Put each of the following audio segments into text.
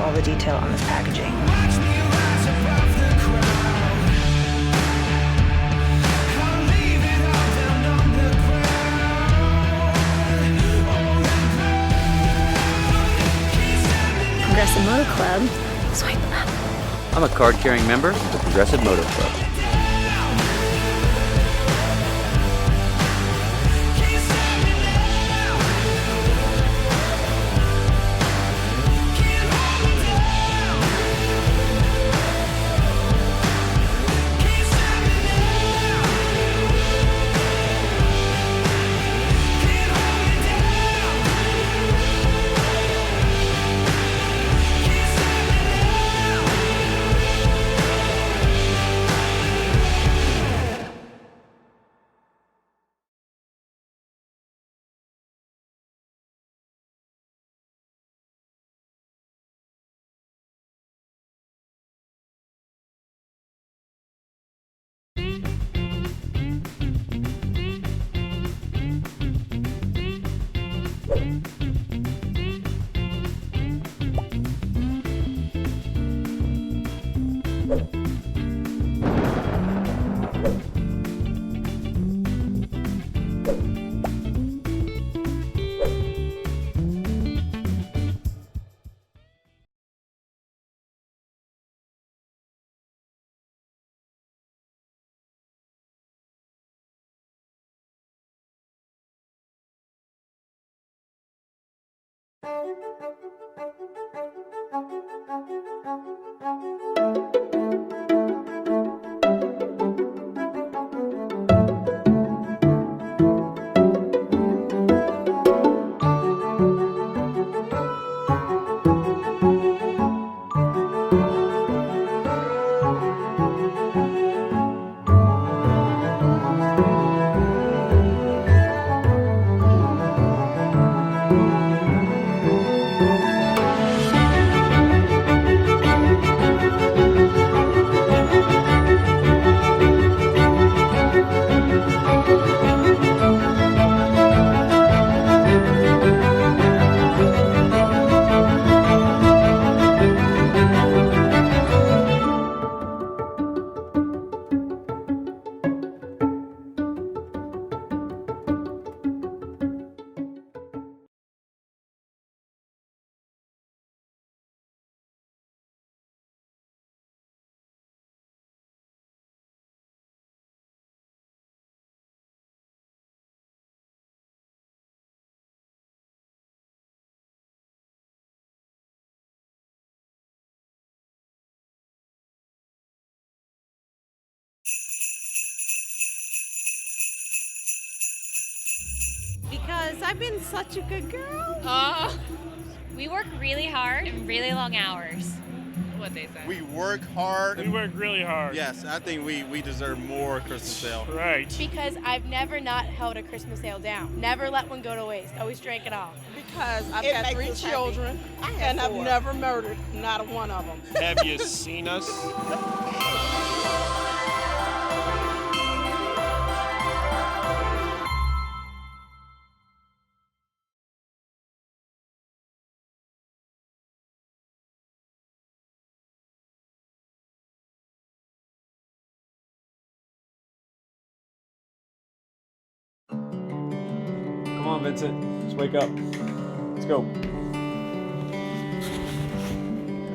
all the detail on this packaging. Progressive Motor Club, swipe up. I'm a card-carrying member of the Progressive Motor Club. Because I've been such a good girl. We work really hard and really long hours. What they say. We work hard. We work really hard. Yes, I think we deserve more Christmas sale. Right. Because I've never not held a Christmas sale down. Never let one go to waste. Always drank it all. Because I've got 3 children and I've never murdered not one of them. Have you seen us? Come on, Vincent. Just wake up. Let's go.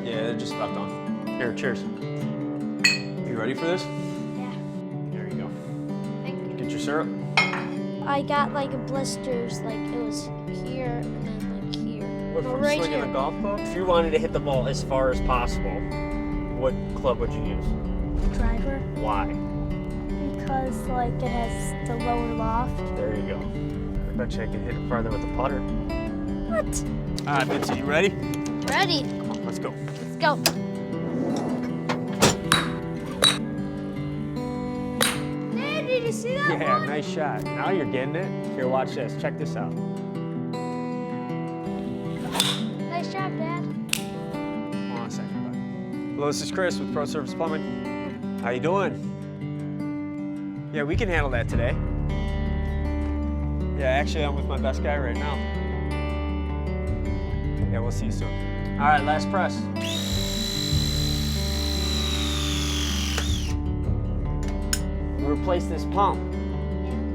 Yeah, they're just about done. Here, cheers. You ready for this? Yeah. There you go. Thank you. Get your syrup. I got like blisters, like it was here and then like here. What, No, from right swinging here. a golf ball? If you wanted to hit the ball as far as possible, what club would you use? Driver. Why? Because like it has the lower loft. There you go. I bet you I could hit it farther with the putter. What? All right, Vincent, you ready? Ready. Come on, let's go. Let's go. Dad, did you see that Yeah, one? nice shot. Now you're getting it. Here, watch this. Check this out. Nice job, Dad. Hold on a second, bud. Hello, this is Chris with Pro Service Plumbing. How you doing? Yeah, we can handle that today. Yeah, actually, I'm with my best guy right now. Yeah, we'll see you soon. All right, last press. We replace this pump.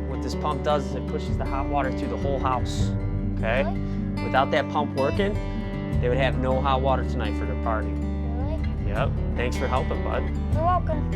What this pump does is it pushes the hot water through the whole house, okay? Really? Without that pump working, they would have no hot water tonight for their party. Really? Yep, thanks for helping, bud. You're welcome.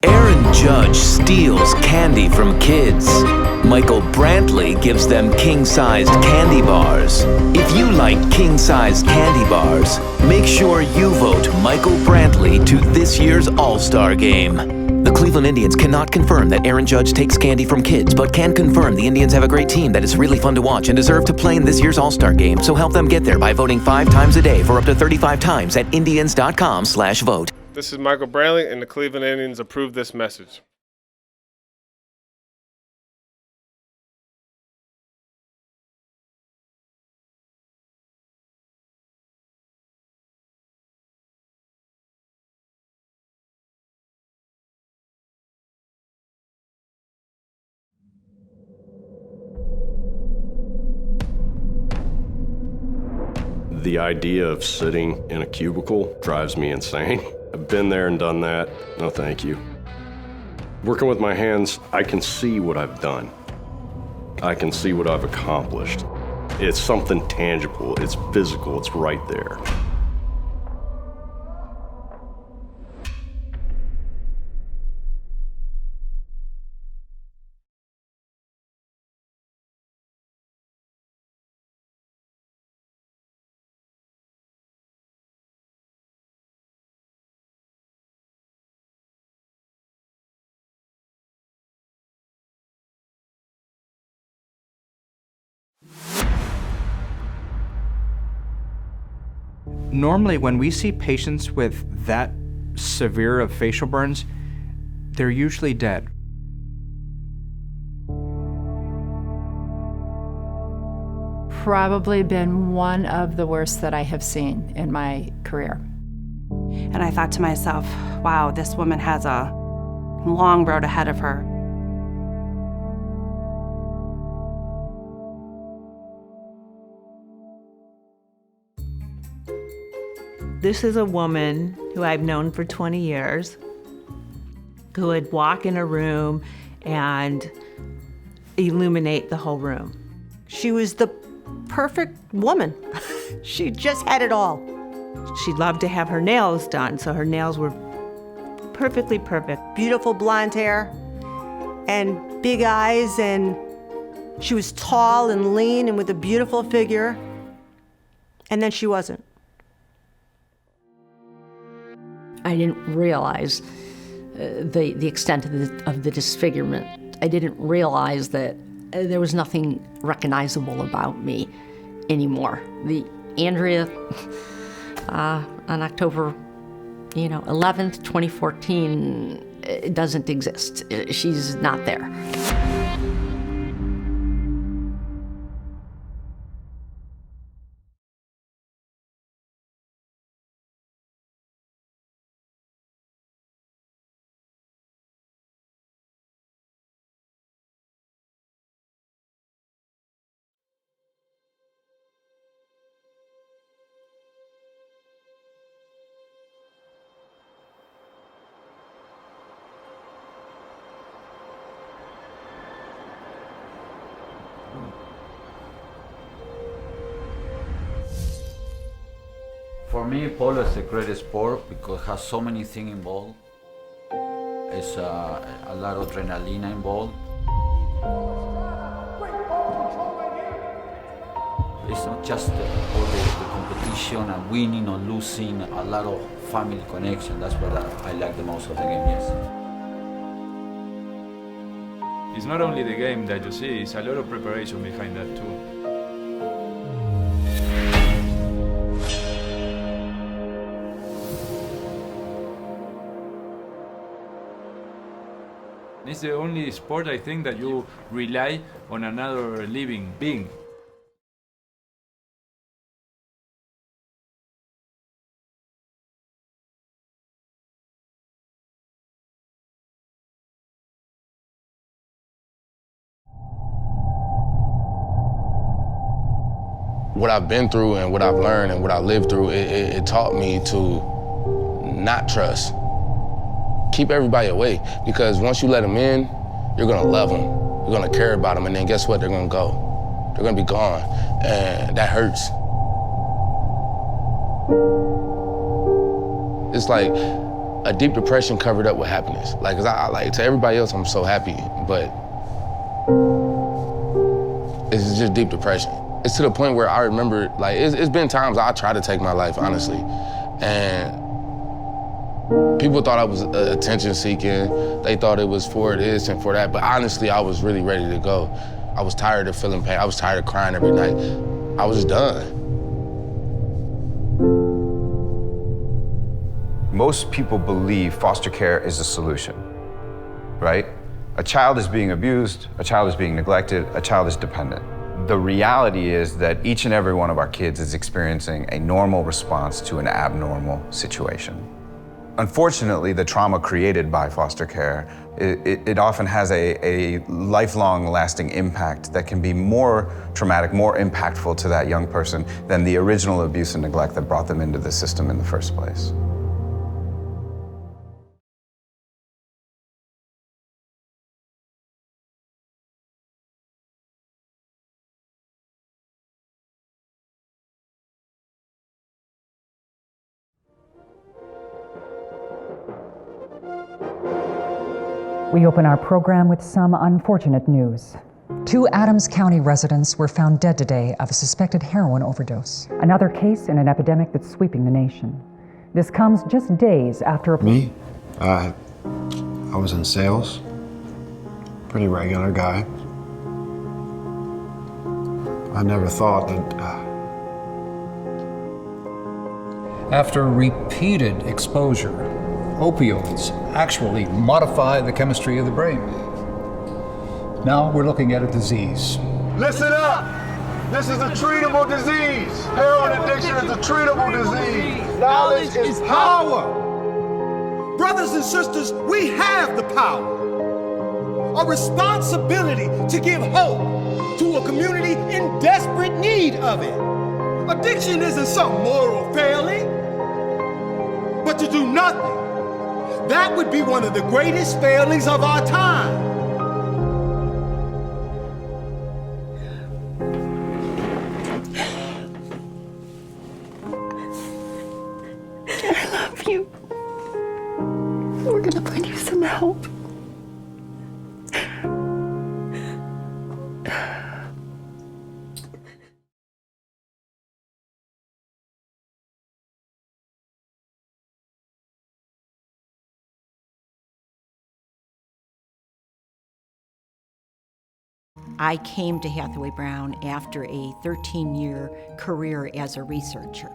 Aaron Judge steals candy from kids. Michael Brantley gives them king-sized candy bars. If you like king-sized candy bars, make sure you vote Michael Brantley to this year's All-Star Game. The Cleveland Indians cannot confirm that Aaron Judge takes candy from kids, but can confirm the Indians have a great team that is really fun to watch and deserve to play in this year's All-Star Game. So help them get there by voting 5 times a day for up to 35 times at Indians.com/vote. This is Michael Brantley, and the Cleveland Indians approve this message. The idea of sitting in a cubicle drives me insane. I've been there and done that. No, thank you. Working with my hands, I can see what I've done. I can see what I've accomplished. It's something tangible, it's physical, it's right there. Normally, when we see patients with that severe of facial burns, they're usually dead. Probably been one of the worst that I have seen in my career. And I thought to myself, wow, this woman has a long road ahead of her. This is a woman who I've known for 20 years, who would walk in a room and illuminate the whole room. She was the perfect woman. She just had it all. She loved to have her nails done, so her nails were perfectly perfect. Beautiful blonde hair and big eyes, and she was tall and lean and with a beautiful figure. And then she wasn't. I didn't realize the extent of the disfigurement. I didn't realize that there was nothing recognizable about me anymore. The Andrea on October 11th, 2014 doesn't exist. She's not there. For me, polo is a great sport because it has so many things involved. It's a lot of adrenaline involved. It's not just all the competition and winning or losing, a lot of family connection. That's what I like the most of the game, yes. It's not only the game that you see, it's a lot of preparation behind that too. It's the only sport I think that you rely on another living being. what I've been through and what I've learned and what I lived through, it taught me to not trust. Keep everybody away, because once you let them in, you're gonna love them, you're gonna care about them, and then guess what? They're gonna go. They're gonna be gone, and that hurts. It's like a deep depression covered up with happiness. Like, 'cause I like, to everybody else, I'm so happy, but it's just deep depression. It's to the point where I remember, like, it's been times I tried to take my life, honestly, and people thought I was attention seeking. They thought it was for this and for that, but honestly, I was really ready to go. I was tired of feeling pain. I was tired of crying every night. I was just done. Most people believe foster care is a solution, right? A child is being abused, a child is being neglected, a child is dependent. The reality is that each and every one of our kids is experiencing a normal response to an abnormal situation. Unfortunately, the trauma created by foster care, it often has a lifelong lasting impact that can be more traumatic, more impactful to that young person than the original abuse and neglect that brought them into the system in the first place. We open our program with some unfortunate news. 2 Adams County residents were found dead today of a suspected heroin overdose. Another case in an epidemic that's sweeping the nation. This comes just days after a... Me? I was in sales. Pretty regular guy. I never thought that... After repeated exposure, opioids actually modify the chemistry of the brain. Now we're looking at a disease. Listen up! This is a treatable disease. Heroin addiction is a treatable disease. Knowledge is power. Brothers and sisters, we have the power. A responsibility to give hope to a community in desperate need of it. Addiction isn't some moral failing, but to do nothing. That would be one of the greatest failings of our time. I love you. We're gonna find you some help. I came to Hathaway Brown after a 13-year career as a researcher.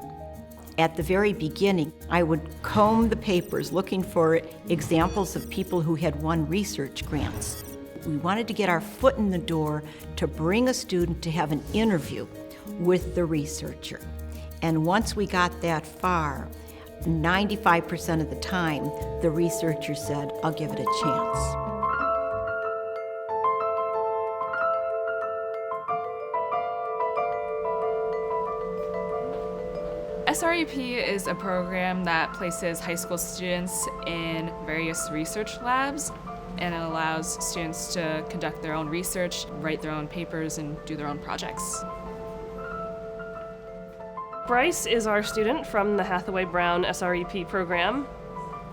At the very beginning, I would comb the papers looking for examples of people who had won research grants. We wanted to get our foot in the door to bring a student to have an interview with the researcher. And once we got that far, 95% of the time, the researcher said, "I'll give it a chance." SREP is a program that places high school students in various research labs, and it allows students to conduct their own research, write their own papers, and do their own projects. Bryce is our student from the Hathaway Brown SREP program.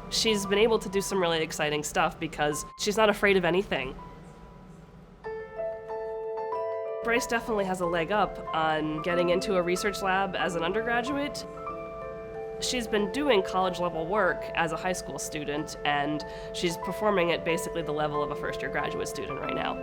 She's been able to do some really exciting stuff because she's not afraid of anything. Bryce definitely has a leg up on getting into a research lab as an undergraduate. She's been doing college-level work as a high school student, and she's performing at basically the level of a first-year graduate student right now.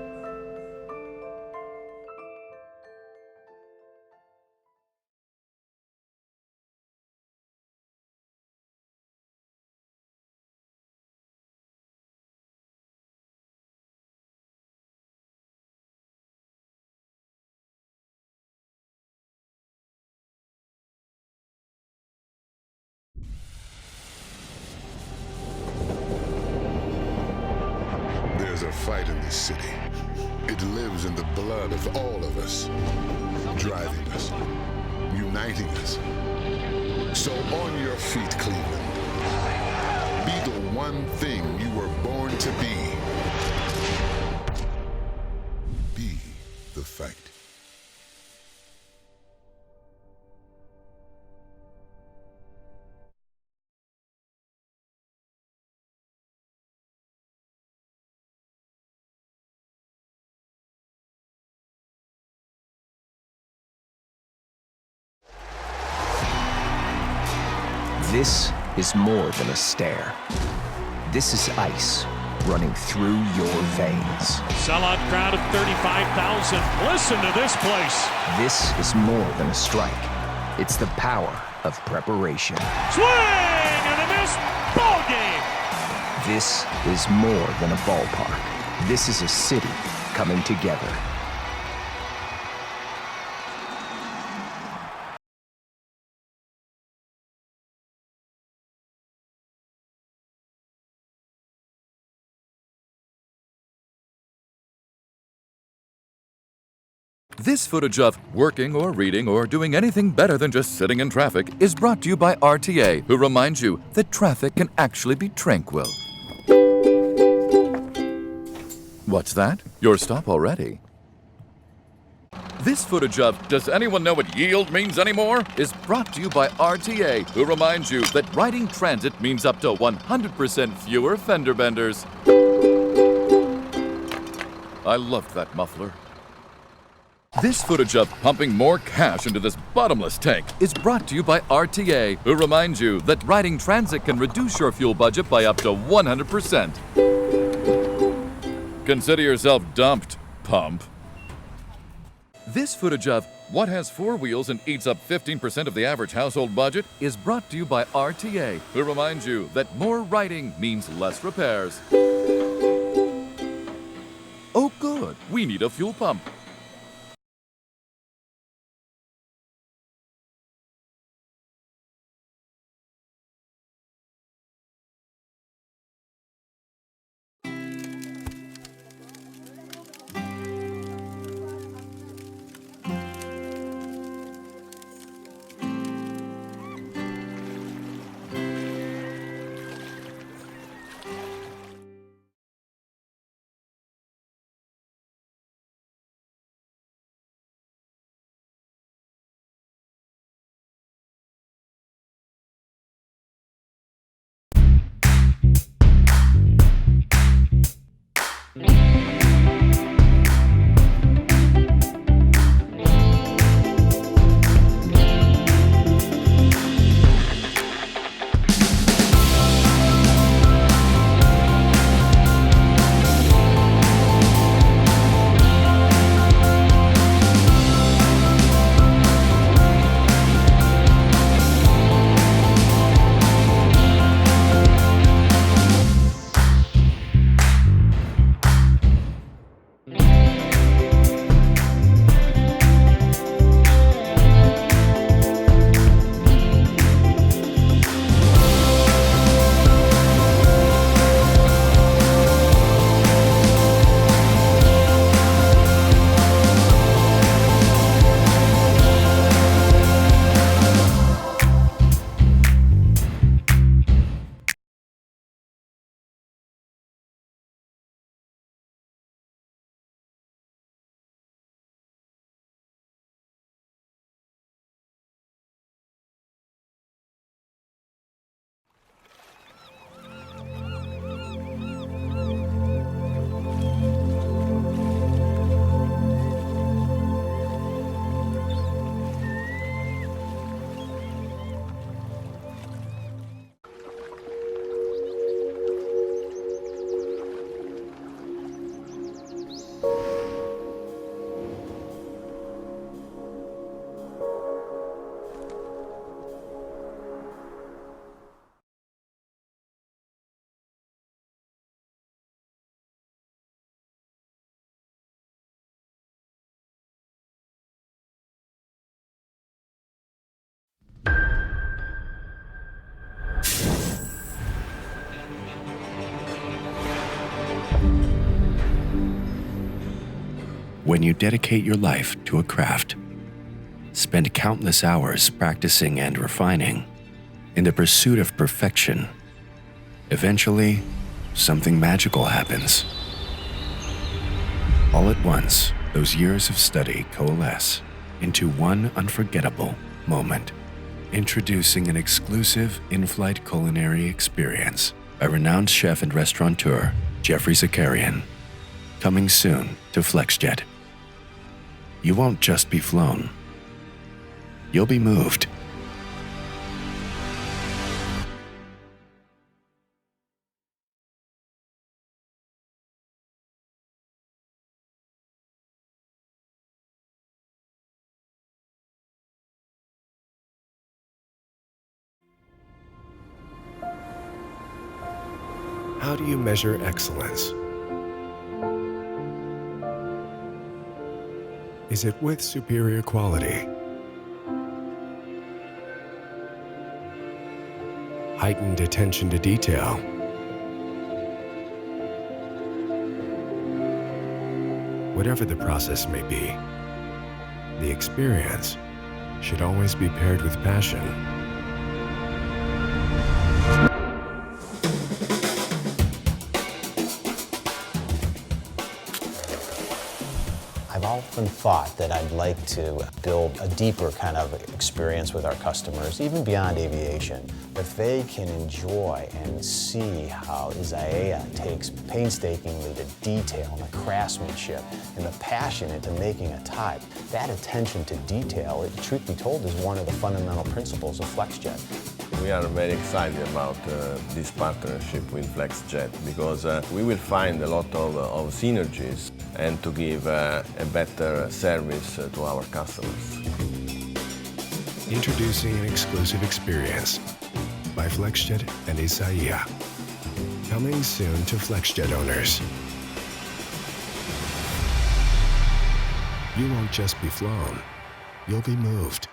There's a fight in this city. It lives in the blood of all of us. driving us, uniting us. So on your feet, Cleveland. Be the one thing you were born to be. Be the fight. This is more than a stare. This is ice running through your veins. Sellout crowd of 35,000. Listen to this place. This is more than a strike. It's the power of preparation. Swing and a miss. Ball game. This is more than a ballpark. This is a city coming together. This footage of working or reading or doing anything better than just sitting in traffic is brought to you by RTA, who reminds you that traffic can actually be tranquil. What's that? Your stop already. This footage of Does anyone know what yield means anymore is brought to you by RTA, who reminds you that riding transit means up to 100% fewer fender benders. I loved that muffler. This footage of pumping more cash into this bottomless tank is brought to you by RTA, who reminds you that riding transit can reduce your fuel budget by up to 100%. Consider yourself dumped, pump. This footage of What has 4 wheels and eats up 15% of the average household budget is brought to you by RTA, who reminds you that more riding means less repairs. Oh good, we need a fuel pump. When you dedicate your life to a craft, spend countless hours practicing and refining in the pursuit of perfection. Eventually, something magical happens. All at once, those years of study coalesce into one unforgettable moment, introducing an exclusive in-flight culinary experience by renowned chef and restaurateur Jeffrey Zakarian, coming soon to FlexJet. You won't just be flown, you'll be moved. How do you measure excellence? Is it with superior quality? Heightened attention to detail? Whatever the process may be, the experience should always be paired with passion. I've often thought that I'd like to build a deeper kind of experience with our customers, even beyond aviation. If they can enjoy and see how Isaiah takes painstakingly the detail and the craftsmanship and the passion into making a type, that attention to detail, truth be told, is one of the fundamental principles of FlexJet. We are very excited about this partnership with FlexJet because we will find a lot of synergies and to give a better service to our customers. Introducing an exclusive experience by FlexJet and Isaiah. Coming soon to FlexJet owners. You won't just be flown, you'll be moved.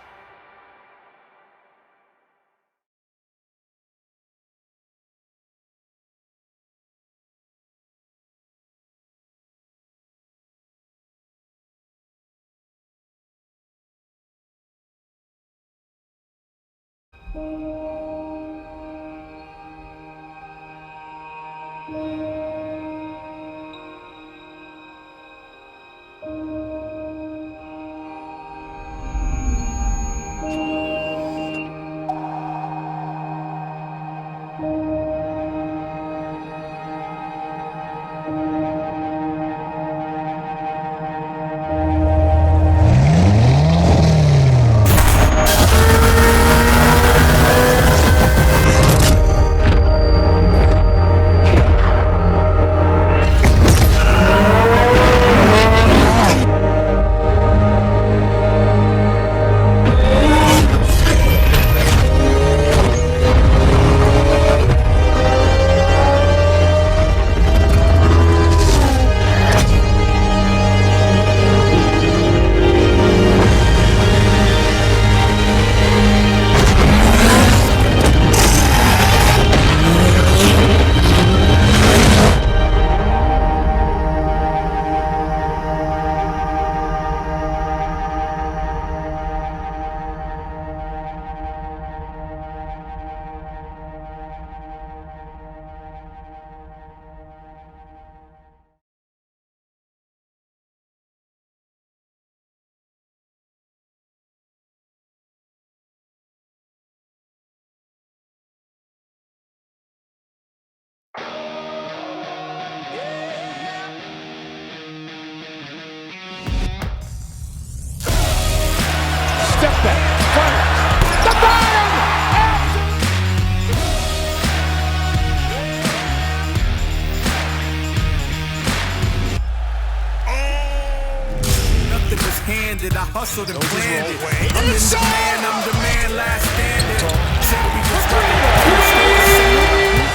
I hustled and planned it. I'm in demand, I'm the man last standing. Said we just got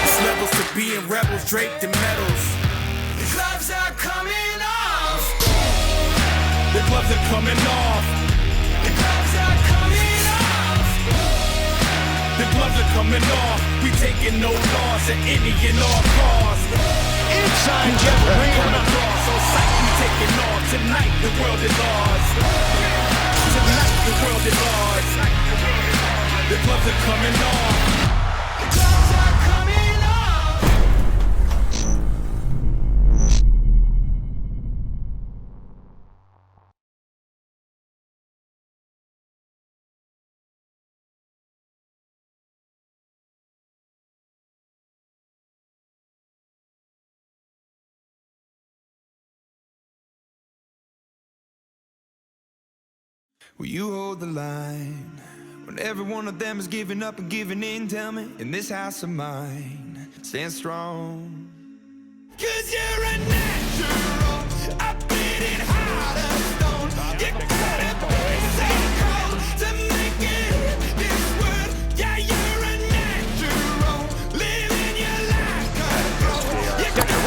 it's levels to being rebels draped in medals. The gloves are coming off. The gloves are coming off. The gloves are coming off. The gloves are coming off. We taking no loss at any and all costs. Inside Jeffrey across on sight, we taking off. Tonight the world is ours. Tonight the world at large. The gloves are coming off. Gloves are coming off. Will you hold the line when every one of them is giving up and giving in? Tell me, in this house of mine, stand strong. 'Cause you're a natural, a beating heart of stone. You gotta be so cold to make it in this world. Yeah, you're a natural, living your life control. You gotta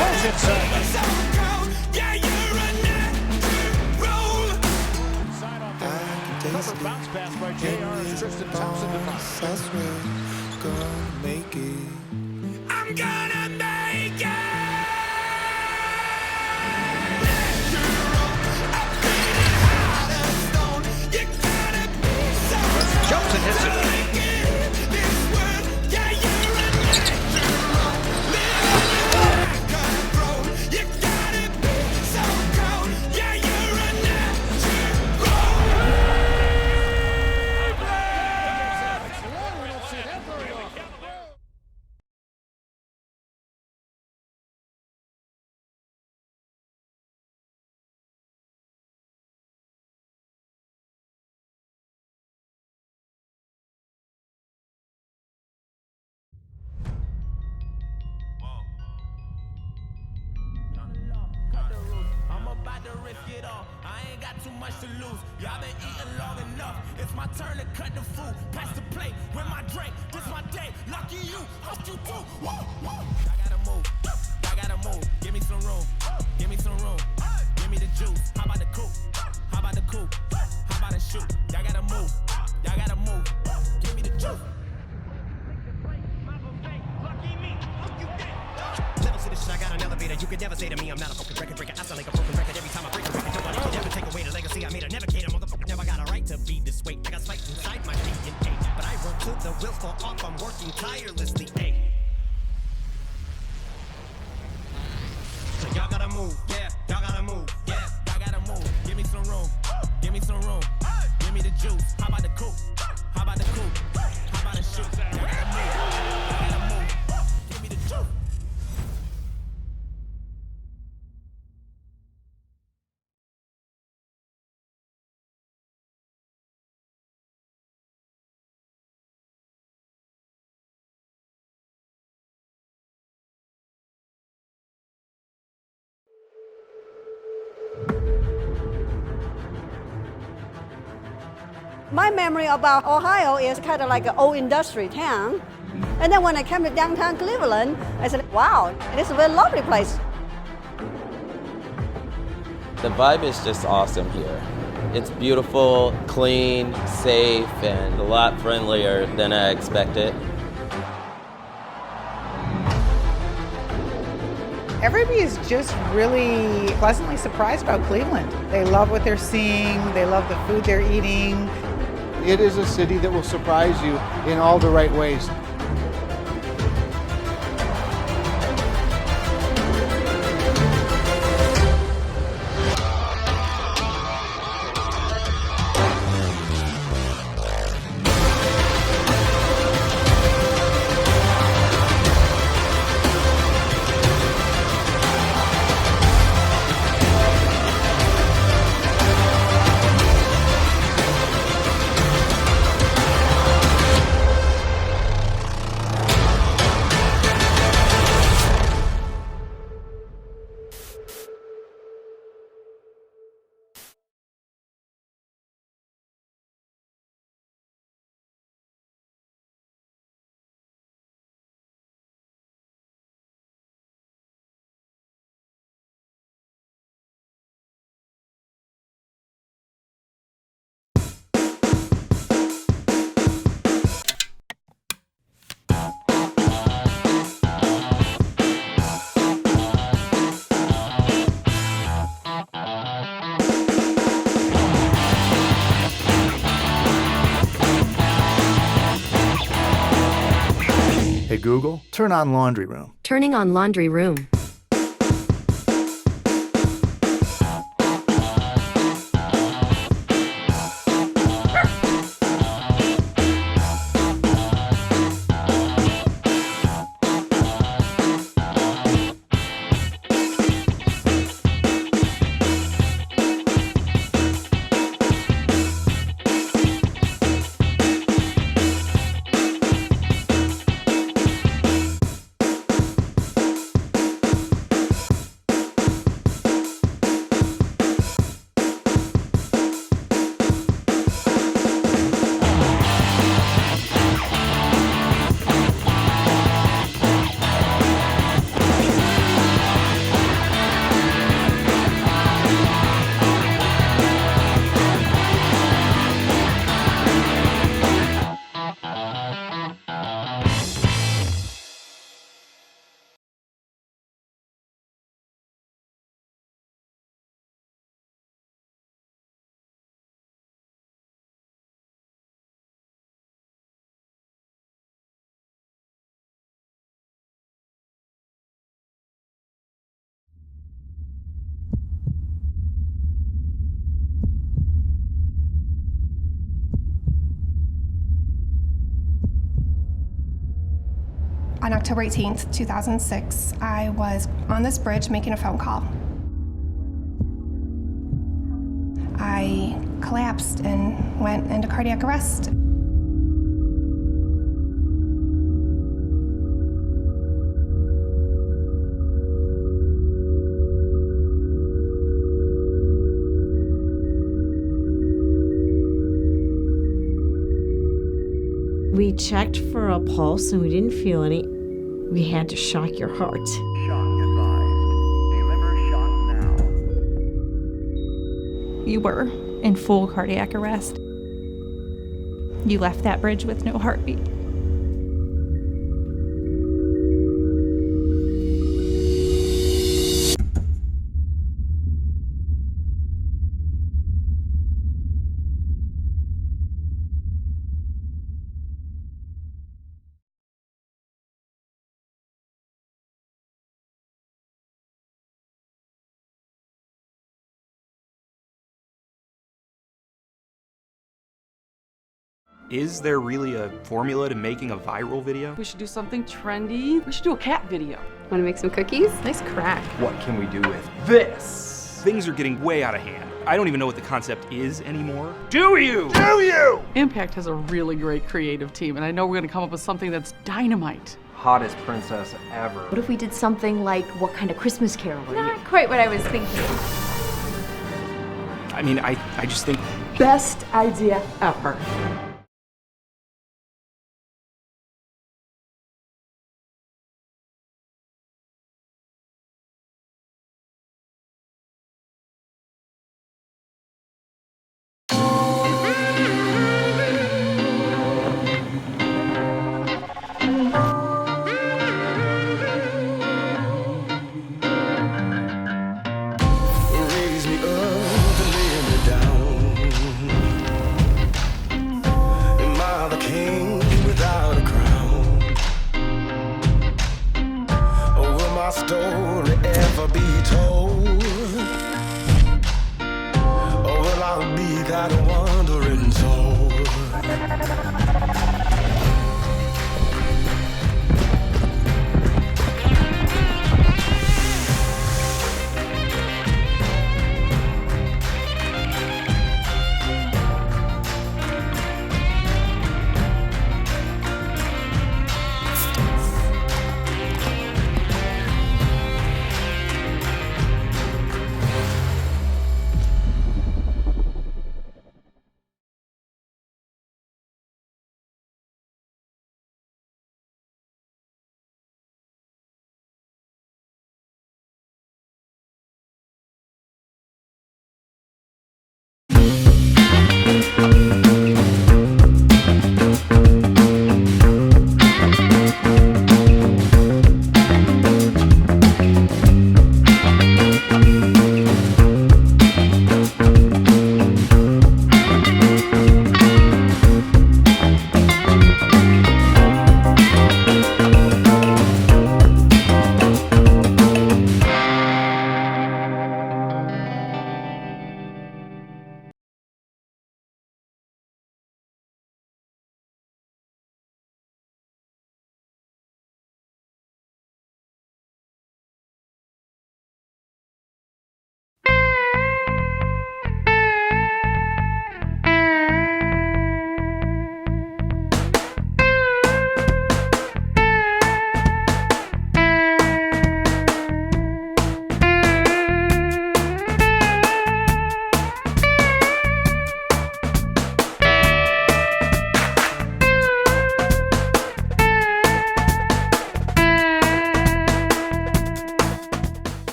be so cold. Yeah, you're a natural. Bounce pass by JR and Tristan Thompson to find. I swear, gonna make it. I'm gonna make it. Jumps and hits it. It all. I ain't got too much to lose. Y'all been eating long enough. It's my turn to cut the food. Pass the plate with my drink. This my day. Lucky you. Hope you too. Woo, woo. I gotta move. I gotta move. Give me some room. Give me some room. Give me the juice. How about the coupe? How about the coupe? How about the shoot? Y'all gotta move. Y'all gotta move. Give me the juice. Levels to this shit, I got an elevator. You could never say to me I'm not a fucking record breaker. I sound like a broken record every time I break a record. Nobody can never take away the legacy I made. I never cater, motherfucker. Never got a right to be this way. I got spikes inside my DNA, but I work till the wheels fall off. I'm working tirelessly. Hey. So y'all gotta move, yeah. Y'all gotta move, yeah. Y'all gotta move. Give me some room. Give me some room. Give me the juice. How about the coupe? How about the coupe? How about the shoot? Y'all gotta move. Y'all gotta move. Give me the juice. My memory about Ohio is kind of like an old industry town. And then when I came to downtown Cleveland, I said, wow, this is a very lovely place. The vibe is just awesome here. It's beautiful, clean, safe, and a lot friendlier than I expected. Everybody is just really pleasantly surprised about Cleveland. They love what they're seeing, they love the food they're eating. It is a city that will surprise you in all the right ways. Google, turn on Laundry Room. Turning on Laundry Room. On October 18th, 2006, I was on this bridge making a phone call. I collapsed and went into cardiac arrest. We checked for a pulse and we didn't feel any. We had to shock your heart. You were in full cardiac arrest. You left that bridge with no heartbeat. Is there really a formula to making a viral video? We should do something trendy. We should do a cat video. Want to make some cookies? Nice crack. What can we do with this? Things are getting way out of hand. I don't even know what the concept is anymore. Do you? Do you? Impact has a really great creative team, and I know we're going to come up with something that's dynamite. Hottest princess ever. What if we did something like What Kind of Christmas Carol Are You? Not quite what I was thinking. I mean, I just think... Best idea ever.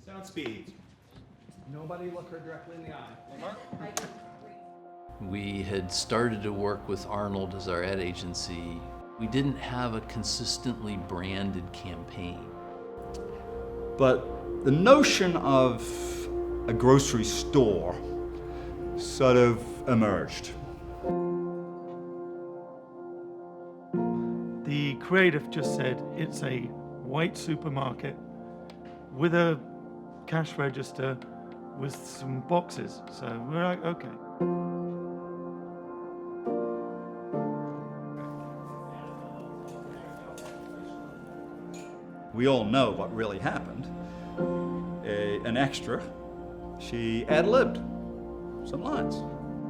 Sound speed. Nobody look her directly in the eye. We had started to work with Arnold as our ad agency. We didn't have a consistently branded campaign. But the notion of a grocery store sort of emerged. The creative just said it's a white supermarket with a cash register with some boxes. So we're like, okay. We all know what really happened. An extra, she ad-libbed some lines.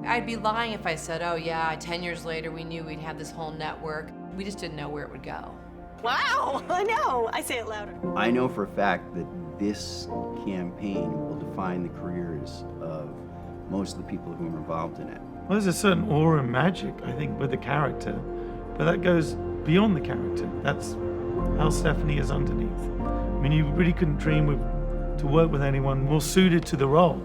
I'd be lying if I said, oh yeah, 10 years later we knew we'd have this whole network. We just didn't know where it would go. Wow, I know. I say it louder. I know for a fact that this campaign will define the careers of most of the people who are involved in it. Well, there's a certain aura and magic, I think, with the character, but that goes beyond the character. That's how Stephanie is underneath. I mean, you really couldn't dream to work with anyone more suited to the role.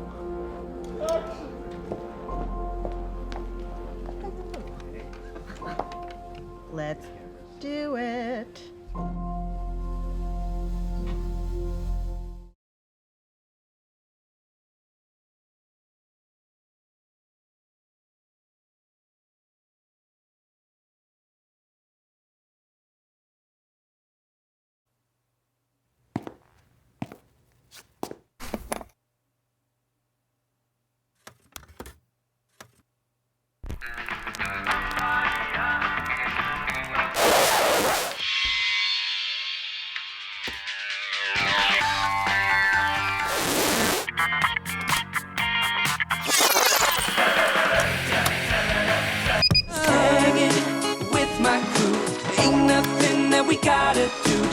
Let's do it.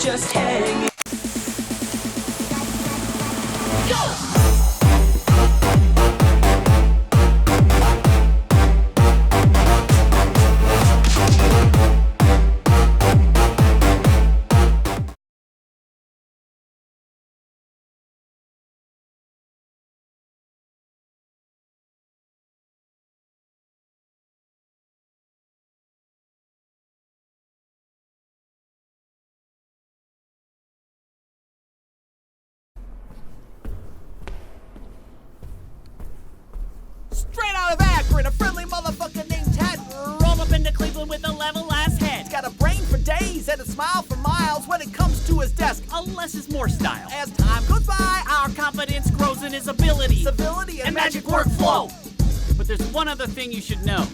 Just hang it. Straight out of Akron, a friendly motherfucker named Ted rolled up into Cleveland with a level-ass head. He's got a brain for days and a smile for miles when it comes to his desk. Less is more style. As time goes by, our confidence grows in his ability, civility, and magic workflow. But there's one other thing you should know.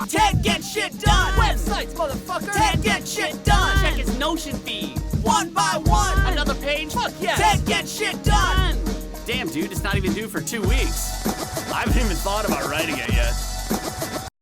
Ted gets shit done. Websites, motherfucker. Ted gets shit done. Check his Notion feed. One by one. Another page. Fuck yes. Ted gets shit done. Damn, dude, it's not even due for 2 weeks. I haven't even thought about writing it yet.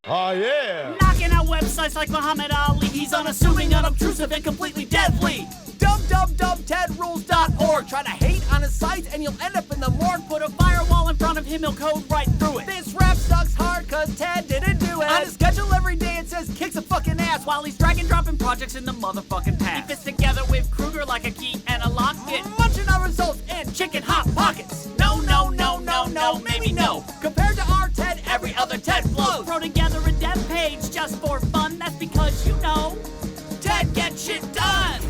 Oh, yeah. Knocking out websites like Muhammad Ali. He's unassuming, unobtrusive, and completely deadly. www.tedrules.org. Try to hate on his site and you'll end up in the morgue. Put a firewall in front of him, he'll code right through it. This rap sucks hard cause Ted didn't do it. On his schedule every day it says kicks a fucking ass while he's drag and dropping projects in the motherfucking past. He fits together with Kruger like a key and a lock. Get munching on results and chicken hot pockets. No, no, no, no, no, maybe no. Compared to our Ted, every other Ted blows. Throw together a dev page just for fun. That's because you know Ted gets shit done.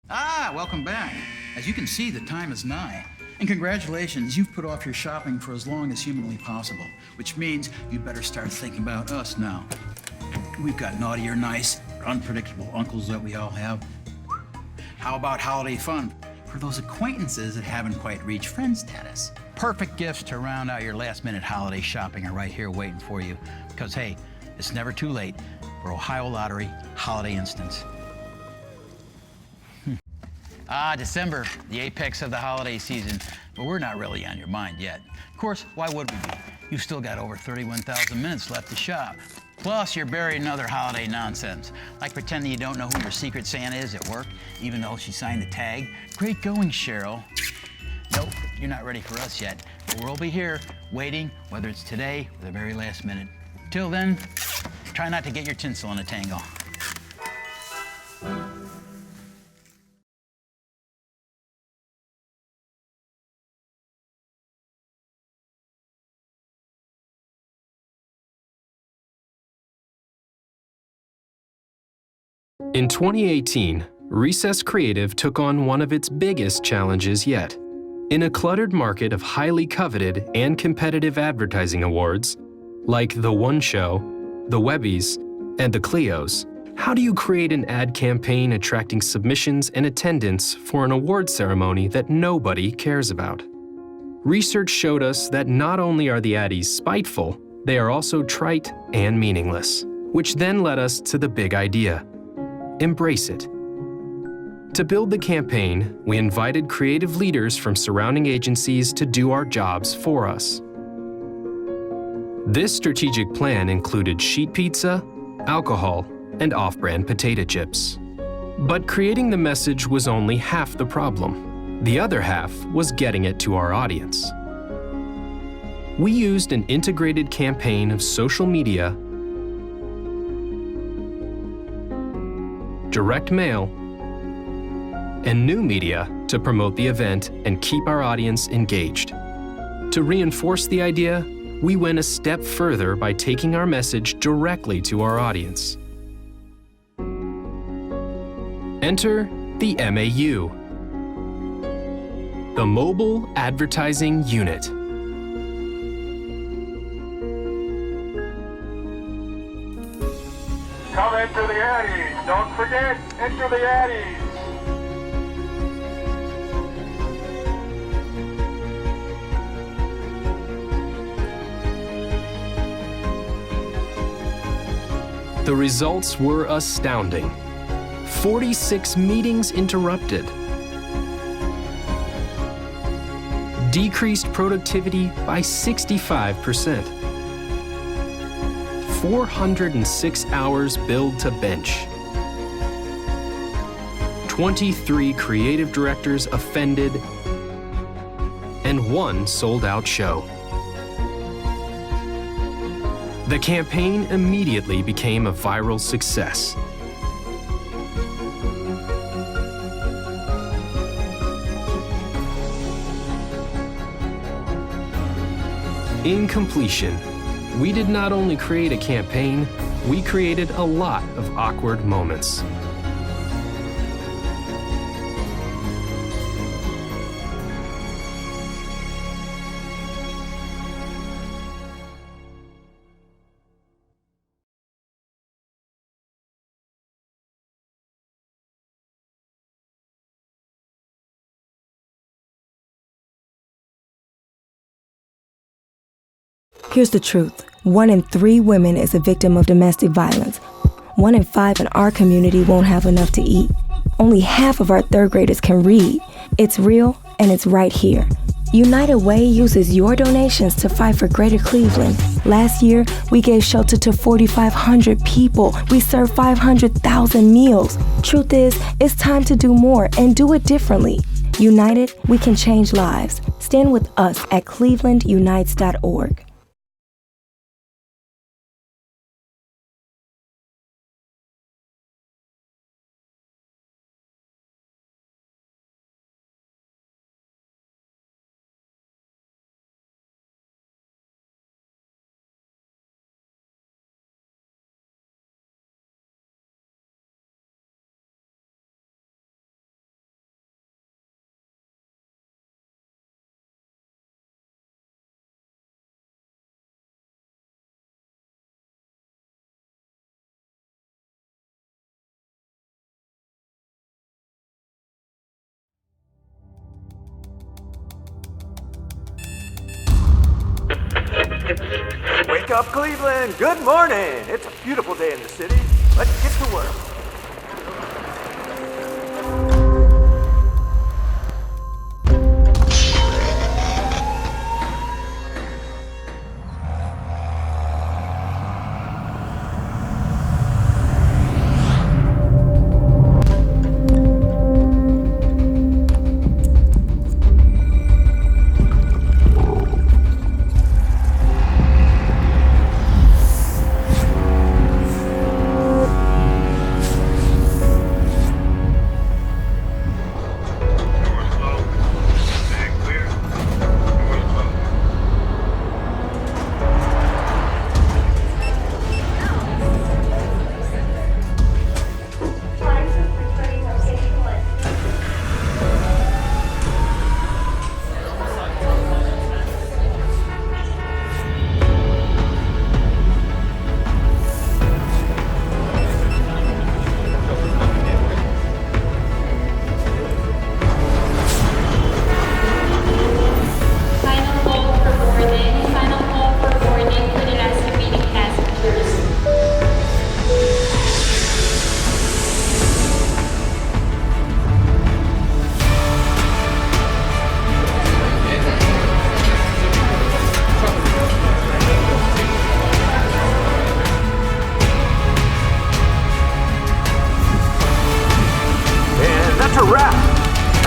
Ah, welcome back. As you can see, the time is nigh. And congratulations, you've put off your shopping for as long as humanly possible, which means you better start thinking about us now. We've got naughty or nice, unpredictable uncles that we all have. How about holiday fun for those acquaintances that haven't quite reached friend status? Perfect gifts to round out your last-minute holiday shopping are right here waiting for you. Because, hey, it's never too late for Ohio Lottery Holiday Instants. December, the apex of the holiday season, but we're not really on your mind yet. Of course, why would we be? You've still got over 31,000 minutes left to shop. Plus, you're buried in other holiday nonsense, like pretending you don't know who your secret Santa is at work, even though she signed the tag. Great going, Cheryl. Nope, you're not ready for us yet, but we'll be here, waiting, whether it's today or the very last minute. Till then, try not to get your tinsel in a tangle. In 2018, Recess Creative took on one of its biggest challenges yet. In a cluttered market of highly coveted and competitive advertising awards, like the One Show, the Webbies, and the Clios, how do you create an ad campaign attracting submissions and attendance for an award ceremony that nobody cares about? Research showed us that not only are the Addies spiteful, they are also trite and meaningless, which then led us to the big idea. Embrace it. To build the campaign, we invited creative leaders from surrounding agencies to do our jobs for us. This strategic plan included sheet pizza, alcohol, and off-brand potato chips. But creating the message was only half the problem. The other half was getting it to our audience. We used an integrated campaign of social media, direct mail, and new media to promote the event and keep our audience engaged. To reinforce the idea, we went a step further by taking our message directly to our audience. Enter the MAU, the Mobile Advertising Unit. Come enter the Addies. Don't forget, enter the Addies. The results were astounding. 46 meetings interrupted. Decreased productivity by 65%. 406 hours billed to bench. 23 creative directors offended, and 1 sold-out show. The campaign immediately became a viral success. In completion, we did not only create a campaign, we created a lot of awkward moments. Here's the truth. 1 in 3 women is a victim of domestic violence. 1 in 5 in our community won't have enough to eat. Only half of our 3rd graders can read. It's real, and it's right here. United Way uses your donations to fight for Greater Cleveland. Last year, we gave shelter to 4,500 people. We served 500,000 meals. Truth is, it's time to do more and do it differently. United, we can change lives. Stand with us at clevelandunites.org. Wake up, Cleveland! Good morning! It's a beautiful day in the city. Let's get to work.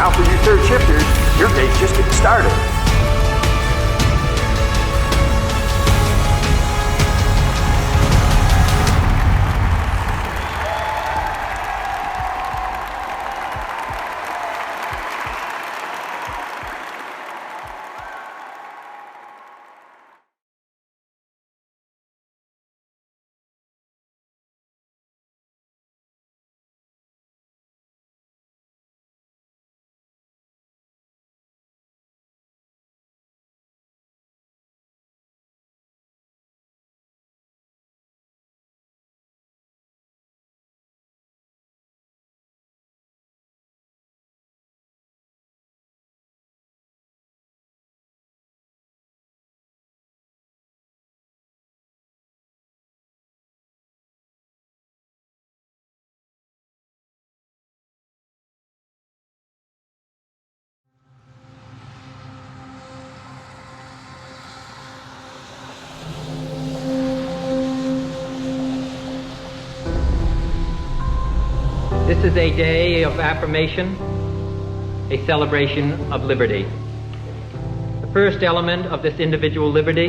Now for you third shifters, your day's just getting started. This is a day of affirmation, a celebration of liberty. The first element of this individual liberty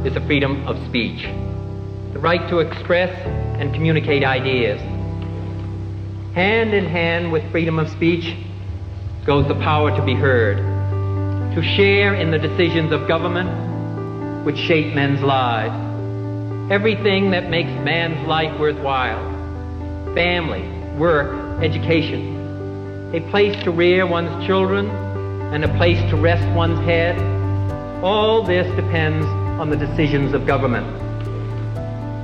is the freedom of speech, the right to express and communicate ideas. Hand in hand with freedom of speech goes the power to be heard, to share in the decisions of government which shape men's lives. Everything that makes man's life worthwhile, family, work, education, a place to rear one's children, and a place to rest one's head, all this depends on the decisions of government.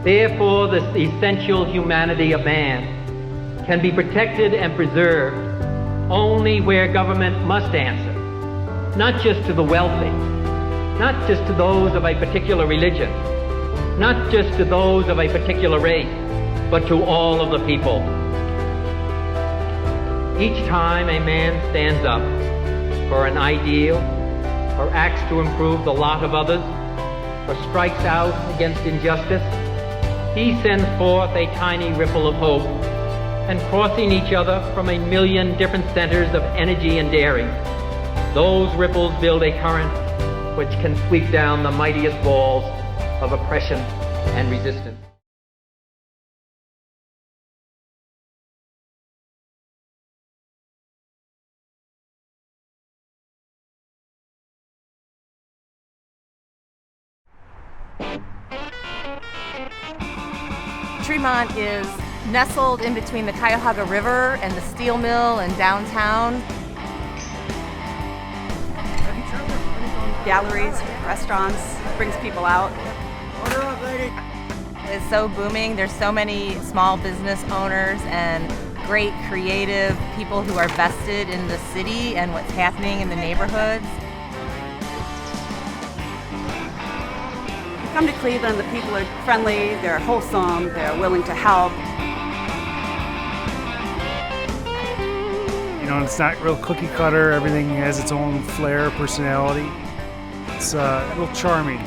Therefore, this essential humanity of man can be protected and preserved only where government must answer, not just to the wealthy, not just to those of a particular religion, not just to those of a particular race, but to all of the people. Each time a man stands up for an ideal, or acts to improve the lot of others, or strikes out against injustice, he sends forth a tiny ripple of hope, and crossing each other from a million different centers of energy and daring, those ripples build a current which can sweep down the mightiest walls of oppression and resistance. Tremont is nestled in between the Cuyahoga River and the steel mill and downtown. Galleries, restaurants, brings people out. Order up, lady. It's so booming. There's so many small business owners and great creative people who are vested in the city and what's happening in the neighborhoods. Come to Cleveland, the people are friendly, they're wholesome, they're willing to help. You know, it's not real cookie cutter, everything has its own flair, personality. It's real charming.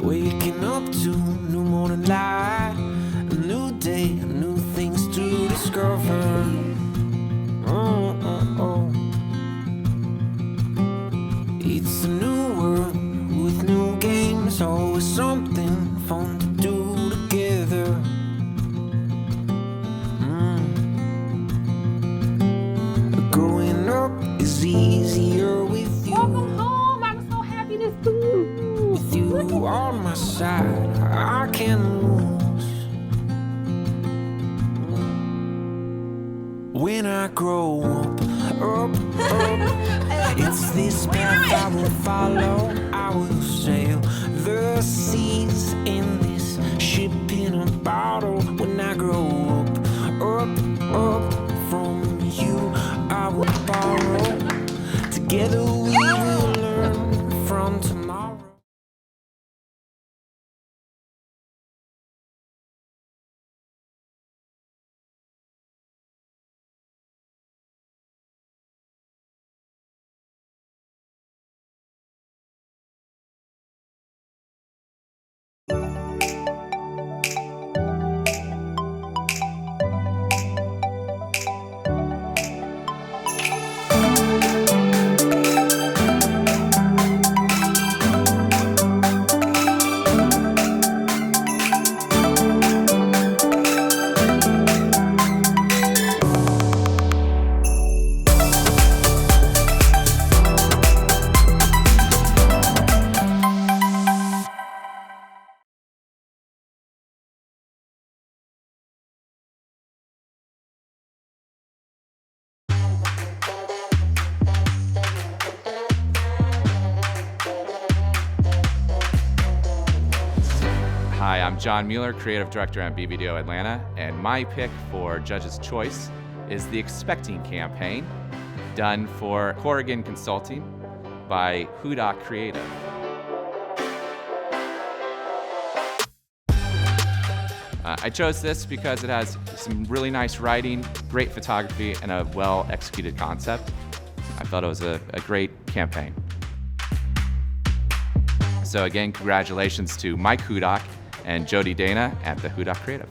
Waking up to new morning light, a new day, new things to discover. Oh, oh, oh. It's a new world with new games, always something fun to do together. Growing up is easier with you. Welcome home, I'm so happy to see you. With you on my side, I can't lose. When I grow up, it's this path I will follow. I will sail the seas in this ship in a bottle. When I grow John Mueller, Creative Director at BBDO Atlanta, and my pick for Judge's Choice is the Expecting campaign, done for Corrigan Consulting by Huda Creative. I chose this because it has some really nice writing, great photography, and a well-executed concept. I thought it was a great campaign. So again, congratulations to Mike Hudak and Jody Dana at the Hudak Creative.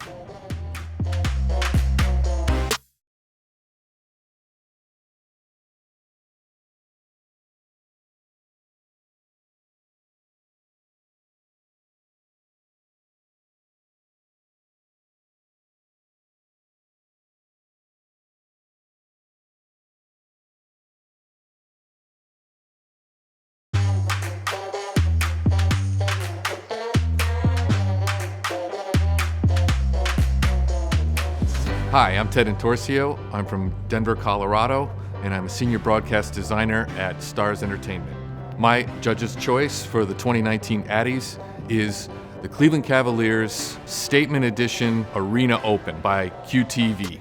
Hi, I'm Ted Intorcio. I'm from Denver, Colorado, and I'm a senior broadcast designer at Stars Entertainment. My judge's choice for the 2019 Addies is the Cleveland Cavaliers Statement Edition Arena Open by QTV.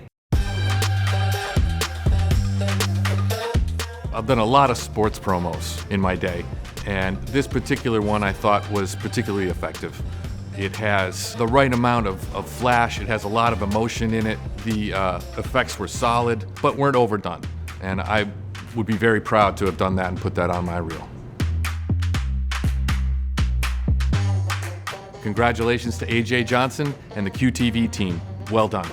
I've done a lot of sports promos in my day, and this particular one I thought was particularly effective. It has the right amount of flash, it has a lot of emotion in it. The effects were solid, but weren't overdone. And I would be very proud to have done that and put that on my reel. Congratulations to AJ Johnson and the QTV team. Well done.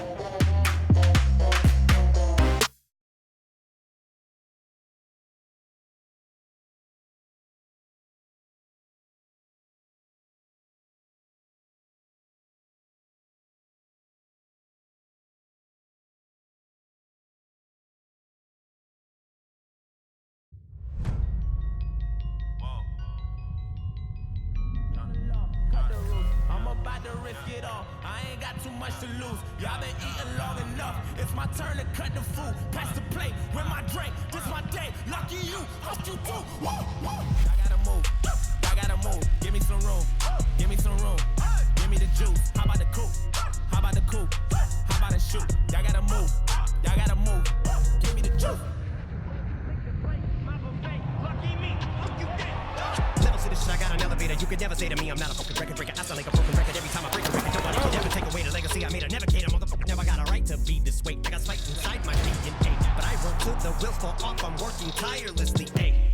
Too much to lose. Y'all been eating long enough. It's my turn to cut the food. Pass the plate with my drink. This my day. Lucky you. Hope you too. Woo, woo. I gotta move. I gotta move. Give me some room. Give me some room. Give me the juice. How about the coupe? How about the coupe? How about the shoot? Y'all gotta move. Y'all gotta move. Give me the juice. Levels to this shit, I got an elevator. You could never say to me, I'm not a fucking record breaker. I sound like a broken record every time I break a record. Nobody could ever take away the legacy I made. I never cater, motherfucker. Never got a right to be this way. I got spikes inside my DNA, but I work till the wheels fall off. I'm working tirelessly. Hey.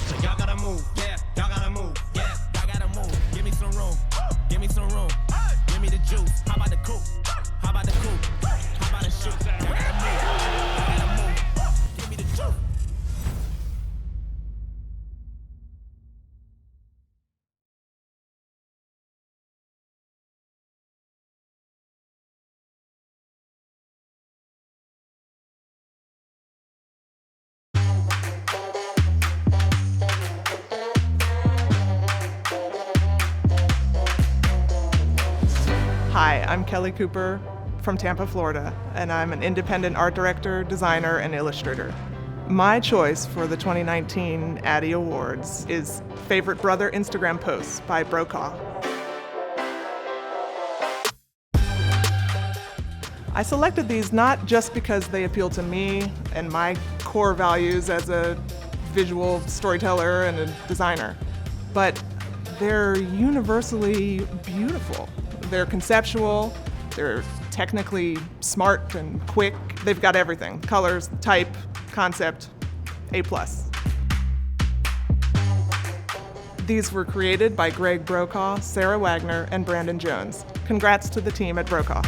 So y'all gotta move, yeah. Y'all gotta move, yeah. Y'all gotta move. Give me some room. Give me some room. Give me the juice. How about the coupe? How about the coupe? How about the shoot? Y'all gotta move. Y'all gotta move. Give me the juice. Hi, I'm Kelly Cooper from Tampa, Florida, and I'm an independent art director, designer, and illustrator. My choice for the 2019 ADDY Awards is Favorite Brother Instagram Posts by Brokaw. I selected these not just because they appeal to me and my core values as a visual storyteller and a designer, but they're universally beautiful. They're conceptual, they're technically smart and quick. They've got everything: colors, type, concept, A+. These were created by Greg Brokaw, Sarah Wagner, and Brandon Jones. Congrats to the team at Brokaw.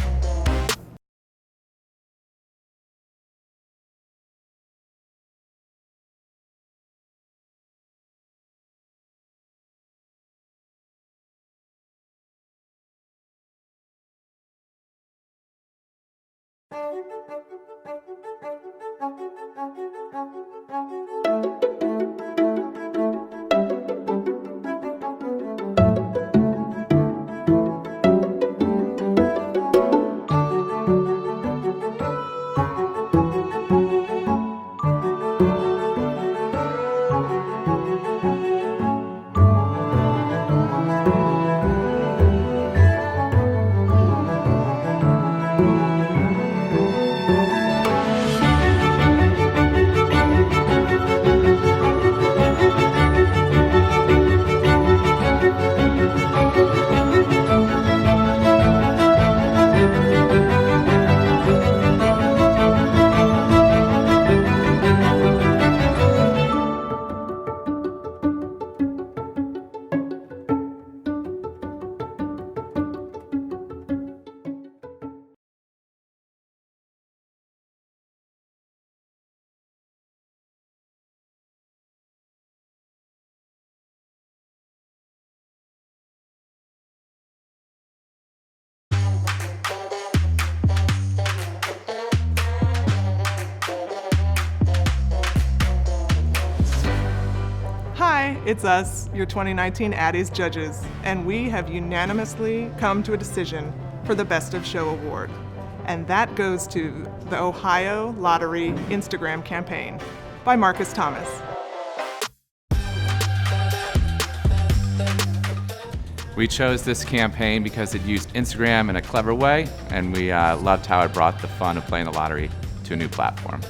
It's us, your 2019 Addies judges, and we have unanimously come to a decision for the Best of Show award. And that goes to the Ohio Lottery Instagram campaign by Marcus Thomas. We chose this campaign because it used Instagram in a clever way, and we loved how it brought the fun of playing the lottery to a new platform.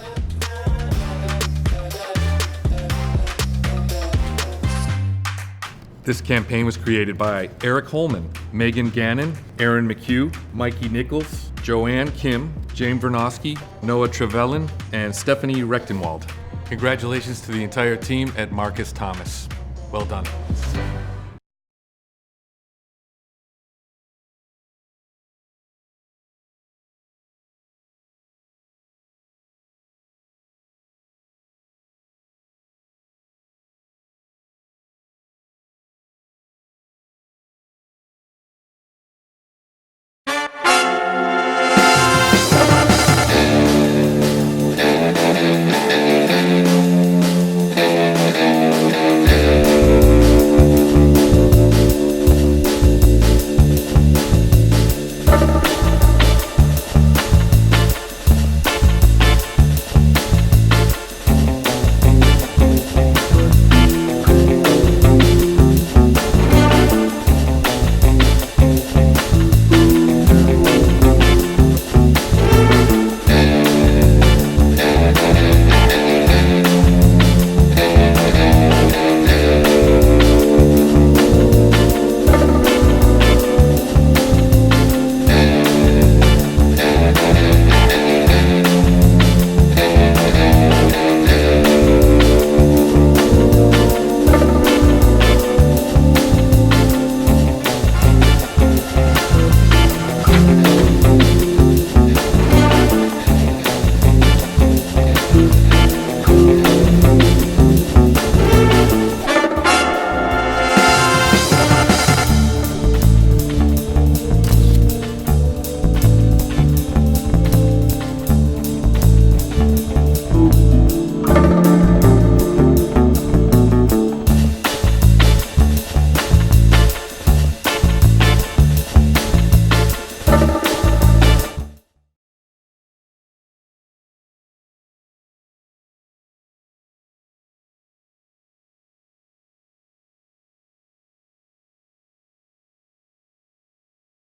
This campaign was created by Eric Holman, Megan Gannon, Aaron McHugh, Mikey Nichols, Joanne Kim, James Vernosky, Noah Trevelyan, and Stephanie Rechtenwald. Congratulations to the entire team at Marcus Thomas. Well done.